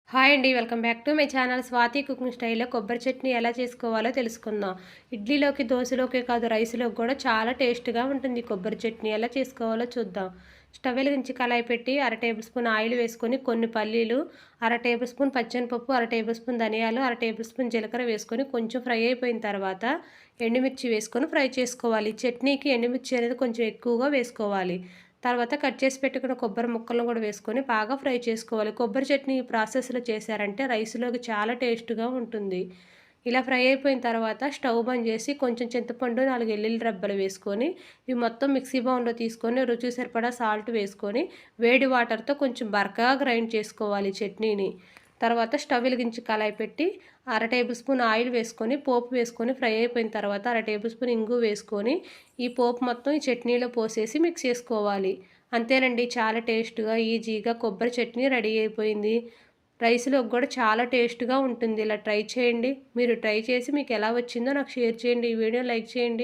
Hi అండి. Welcome back to my channel Swathi cooking స్టైల్‌లో కొబ్బరి చట్నీ ఎలా చేసుకోవాలో తెలుసుకుందాం. ఇడ్లీలోకి, దోసలోకే కాదు రైస్‌లోకి కూడా చాలా టేస్ట్‌గా ఉంటుంది కొబ్బరి చట్నీ. ఎలా చేసుకోవాలో చూద్దాం. స్టవ్ వెలిగించి కళాయి పెట్టి అర టేబుల్ స్పూన్ ఆయిల్ వేసుకొని కొన్ని పల్లీలు, అర టేబుల్ స్పూన్ పచ్చెనపప్పు, అర టేబుల్ స్పూన్ ధనియాలు, అర టేబుల్ స్పూన్ జీలకర్ర వేసుకొని కొంచెం ఫ్రై అయిపోయిన తర్వాత ఎండుమిర్చి వేసుకొని ఫ్రై చేసుకోవాలి. చట్నీకి ఎండుమిర్చి అనేది కొంచెం ఎక్కువగా వేసుకోవాలి. తర్వాత కట్ చేసి పెట్టుకున్న కొబ్బరి ముక్కలను కూడా వేసుకొని బాగా ఫ్రై చేసుకోవాలి. కొబ్బరి చట్నీ ఈ ప్రాసెస్‌లో చేశారంటే రైస్‌లోకి చాలా టేస్ట్‌గా ఉంటుంది. ఇలా ఫ్రై అయిపోయిన తర్వాత స్టవ్ బంద్ చేసి కొంచెం చింతపండు, 4 ఎల్లుల్లి రెబ్బలు వేసుకొని ఇవి మొత్తం మిక్సీ బౌల్‌లో తీసుకొని రుచికి సరిపడా సాల్ట్ వేసుకొని వేడి వాటర్‌తో కొంచెం బరకగా గ్రైండ్ చేసుకోవాలి చట్నీని. తర్వాత స్టవ్ వెలిగించి కళాయి పెట్టి అర టేబుల్ స్పూన్ ఆయిల్ వేసుకొని పోపు వేసుకొని ఫ్రై అయిపోయిన తర్వాత అర టేబుల్ స్పూన్ ఇంగు వేసుకొని ఈ పోపు మొత్తం ఈ చట్నీలో పోసేసి మిక్స్ చేసుకోవాలి. అంతేనండి, చాలా టేస్ట్‌గా ఈజీగా కొబ్బరి చట్నీ రెడీ అయిపోయింది. రైస్‌లోకి కూడా చాలా టేస్ట్‌గా ఉంటుంది. ఇలా ట్రై చేయండి. మీరు ట్రై చేసి మీకు ఎలా వచ్చిందో నాకు షేర్ చేయండి. ఈ వీడియో లైక్ చేయండి.